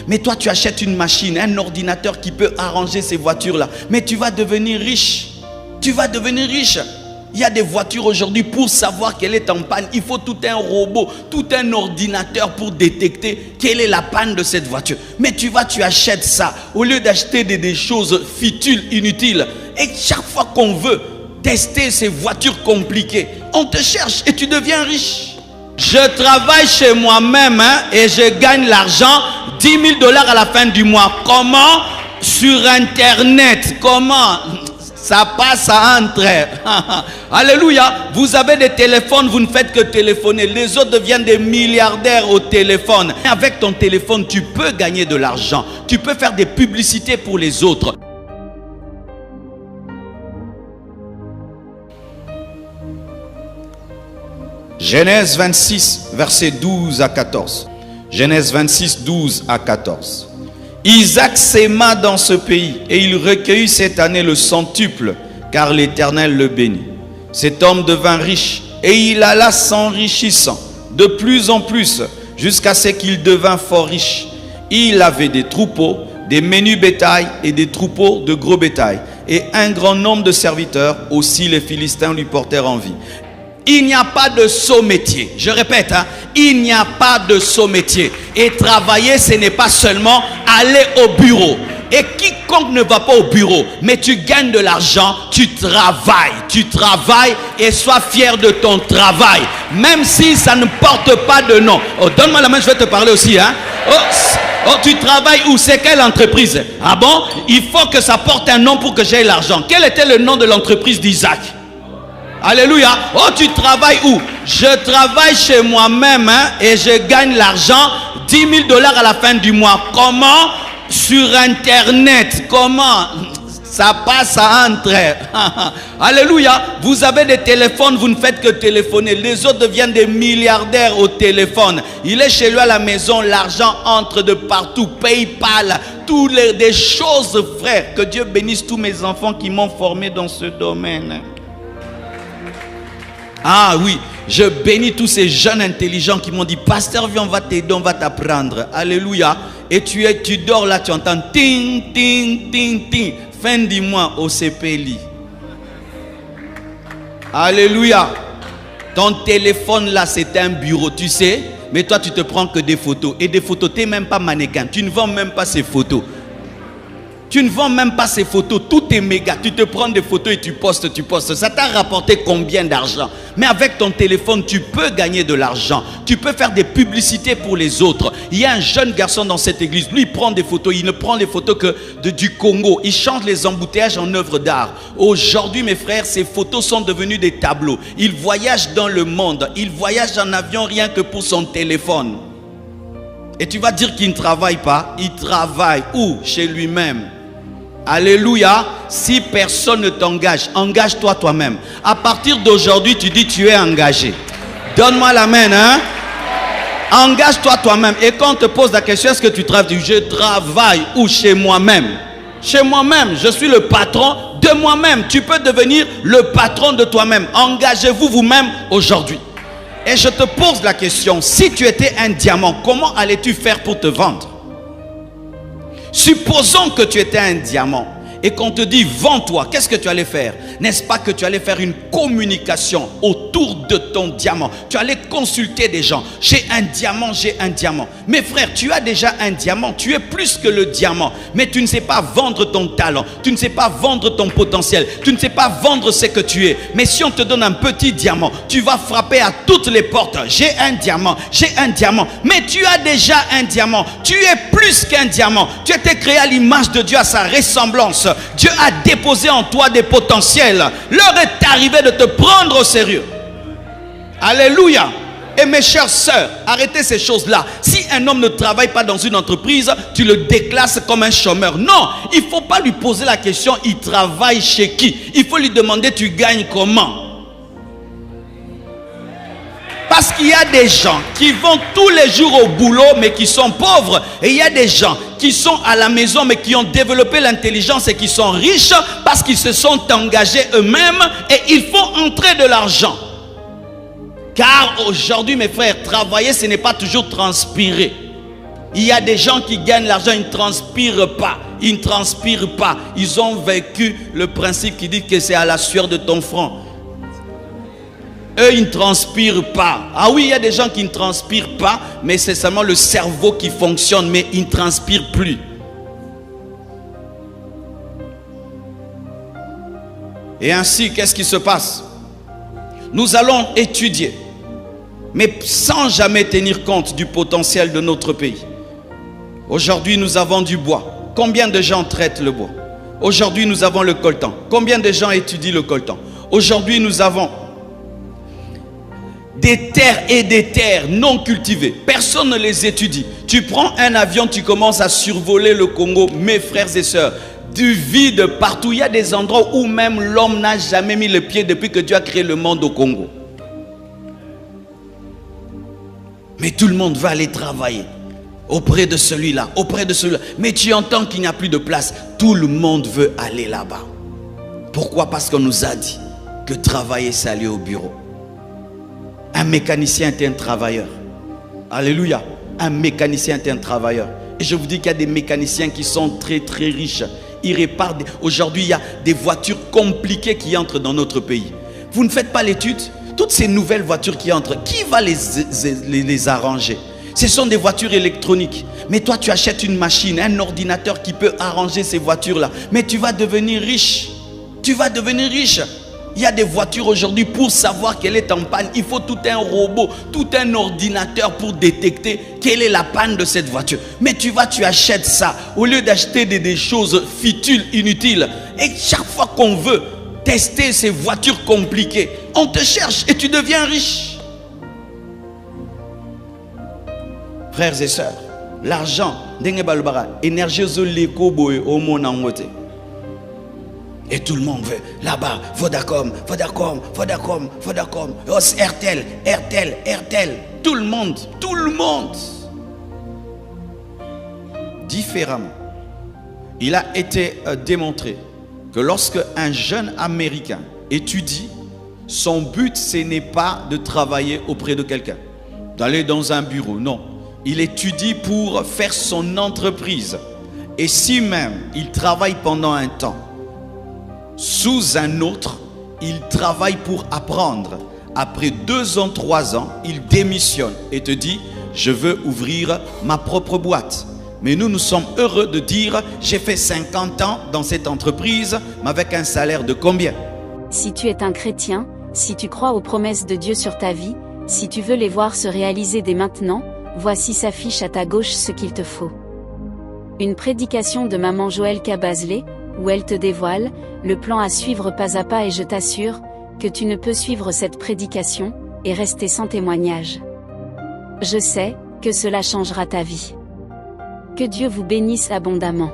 Mais toi, tu achètes une machine, un ordinateur qui peut arranger ces voitures-là. Mais tu vas devenir riche. Tu vas devenir riche. Il y a des voitures aujourd'hui, pour savoir qu'elle est en panne, il faut tout un robot, tout un ordinateur pour détecter quelle est la panne de cette voiture. Mais tu achètes ça, au lieu d'acheter des choses futiles, inutiles. Et chaque fois qu'on veut tester ces voitures compliquées, on te cherche et tu deviens riche. Je travaille chez moi-même et je gagne l'argent, 10 000 $ à la fin du mois. Comment? Sur Internet. Comment? Ça passe à entre. Alléluia. Vous avez des téléphones, vous ne faites que téléphoner. Les autres deviennent des milliardaires au téléphone. Avec ton téléphone, tu peux gagner de l'argent. Tu peux faire des publicités pour les autres. Genèse 26, versets 12 à 14. Genèse 26, 12 à 14. Isaac s'aima dans ce pays et il recueillit cette année le centuple, car l'Éternel le bénit. Cet homme devint riche et il alla s'enrichissant de plus en plus jusqu'à ce qu'il devint fort riche. Il avait des troupeaux, des menus bétail et des troupeaux de gros bétail et un grand nombre de serviteurs. Aussi les Philistins lui portèrent envie. Il n'y a pas de saut métier. Je répète, il n'y a pas de saut métier. Et travailler, ce n'est pas seulement aller au bureau. Et quiconque ne va pas au bureau, mais tu gagnes de l'argent, tu travailles et sois fier de ton travail. Même si ça ne porte pas de nom. Oh, donne-moi la main, je vais te parler aussi. Oh, tu travailles où? C'est quelle entreprise? Ah bon? Il faut que ça porte un nom pour que j'aie l'argent. Quel était le nom de l'entreprise d'Isaac? Alléluia. Oh, tu travailles où? Je travaille chez moi-même et je gagne l'argent, 10 000 $ à la fin du mois. Comment? Sur Internet. Comment? Ça passe à entre. Alléluia. Vous avez des téléphones, vous ne faites que téléphoner. Les autres deviennent des milliardaires au téléphone. Il est chez lui à la maison, l'argent entre de partout. PayPal, des choses, frère. Que Dieu bénisse tous mes enfants qui m'ont formé dans ce domaine. Ah oui, je bénis tous ces jeunes intelligents qui m'ont dit, pasteur, viens, on va t'aider, on va t'apprendre. Alléluia. Et tu dors là, tu entends ting, ting, ting, ting. Fin du mois au CPLI. Alléluia. Ton téléphone là, c'est un bureau, tu sais. Mais toi, tu te prends que des photos. Et des photos, tu n'es même pas mannequin. Tu ne vends même pas ces photos. Tu ne vends même pas ces photos, tout est méga. Tu te prends des photos et tu postes. Ça t'a rapporté combien d'argent? Mais avec ton téléphone, tu peux gagner de l'argent. Tu peux faire des publicités pour les autres. Il y a un jeune garçon dans cette église. Lui, il prend des photos. Il ne prend les photos que du Congo. Il change les embouteillages en œuvres d'art. Aujourd'hui, mes frères, ces photos sont devenues des tableaux. Il voyage dans le monde. Il voyage en avion rien que pour son téléphone. Et tu vas dire qu'il ne travaille pas. Il travaille où? Chez lui-même. Alléluia. Si personne ne t'engage, engage-toi toi-même. À partir d'aujourd'hui, tu dis tu es engagé. Donne-moi la main, Engage-toi toi-même. Et quand on te pose la question, est-ce que tu travailles? Je travaille où? Chez moi-même. Chez moi-même, je suis le patron de moi-même. Tu peux devenir le patron de toi-même. Engagez-vous vous-même aujourd'hui. Et je te pose la question, si tu étais un diamant, comment allais-tu faire pour te vendre? Supposons que tu étais un diamant et qu'on te dit vends-toi, qu'est-ce que tu allais faire? N'est-ce pas que tu allais faire une communication autour de ton diamant? Tu allais consulter des gens. J'ai un diamant, j'ai un diamant. Mais frère, tu as déjà un diamant, tu es plus que le diamant. Mais tu ne sais pas vendre ton talent, tu ne sais pas vendre ton potentiel, tu ne sais pas vendre ce que tu es. Mais si on te donne un petit diamant, tu vas frapper à toutes les portes. J'ai un diamant, j'ai un diamant. Mais tu as déjà un diamant, tu es plus qu'un diamant. Tu étais créé à l'image de Dieu, à sa ressemblance. Dieu a déposé en toi des potentiels. L'heure est arrivée de te prendre au sérieux. Alléluia. Et mes chères sœurs, arrêtez ces choses-là. Si un homme ne travaille pas dans une entreprise, tu le déclasses comme un chômeur. Non, il ne faut pas lui poser la question, il travaille chez qui? Il faut lui demander, tu gagnes comment? Parce qu'il y a des gens qui vont tous les jours au boulot mais qui sont pauvres. Et il y a des gens qui sont à la maison mais qui ont développé l'intelligence et qui sont riches parce qu'ils se sont engagés eux-mêmes et ils font entrer de l'argent. Car aujourd'hui, mes frères, travailler, ce n'est pas toujours transpirer. Il y a des gens qui gagnent l'argent, ils ne transpirent pas. Ils ne transpirent pas. Ils ont vécu le principe qui dit que c'est à la sueur de ton front. Eux, ils ne transpirent pas. Ah oui, il y a des gens qui ne transpirent pas, mais c'est seulement le cerveau qui fonctionne, mais ils ne transpirent plus. Et ainsi, qu'est-ce qui se passe? Nous allons étudier, mais sans jamais tenir compte du potentiel de notre pays. Aujourd'hui, nous avons du bois. Combien de gens traitent le bois? Aujourd'hui, nous avons le coltan. Combien de gens étudient le coltan? Aujourd'hui, nous avons des terres et des terres non cultivées. Personne ne les étudie. Tu prends un avion, tu commences à survoler le Congo. Mes frères et sœurs, du vide partout. Il y a des endroits où même l'homme n'a jamais mis le pied depuis que Dieu a créé le monde au Congo. Mais tout le monde va aller travailler auprès de celui-là, auprès de celui-là. Mais tu entends qu'il n'y a plus de place. Tout le monde veut aller là-bas. Pourquoi? Parce qu'on nous a dit que travailler, c'est aller au bureau. Un mécanicien est un travailleur. Alléluia. Un mécanicien est un travailleur. Et je vous dis qu'il y a des mécaniciens qui sont très très riches. Ils réparent. Aujourd'hui, il y a des voitures compliquées qui entrent dans notre pays. Vous ne faites pas l'étude? Toutes ces nouvelles voitures qui entrent, qui va les arranger? Ce sont des voitures électroniques. Mais toi, tu achètes une machine, un ordinateur qui peut arranger ces voitures-là. Mais tu vas devenir riche. Tu vas devenir riche. Il y a des voitures aujourd'hui, pour savoir qu'elle est en panne, il faut tout un robot, tout un ordinateur pour détecter quelle est la panne de cette voiture. Mais tu achètes ça, au lieu d'acheter des choses futiles, inutiles. Et chaque fois qu'on veut tester ces voitures compliquées, on te cherche et tu deviens riche. Frères et sœurs, l'argent, énergie et tout le monde veut. Là-bas, Vodacom, Vodacom, Vodacom, Vodacom, RTL, RTL, RTL. Tout le monde, tout le monde. Différemment, il a été démontré que lorsque un jeune Américain étudie, son but, ce n'est pas de travailler auprès de quelqu'un, d'aller dans un bureau, non. Il étudie pour faire son entreprise. Et si même il travaille pendant un temps sous un autre, il travaille pour apprendre. Après 2 ans, 3 ans, il démissionne et te dit, je veux ouvrir ma propre boîte. Mais nous sommes heureux de dire, j'ai fait 50 ans dans cette entreprise, mais avec un salaire de combien? Si tu es un chrétien, si tu crois aux promesses de Dieu sur ta vie, si tu veux les voir se réaliser dès maintenant, voici s'affiche à ta gauche ce qu'il te faut. Une prédication de maman Joëlle Cabazlé, où elle te dévoile le plan à suivre pas à pas, et je t'assure que tu ne peux suivre cette prédication et rester sans témoignage. Je sais que cela changera ta vie. Que Dieu vous bénisse abondamment.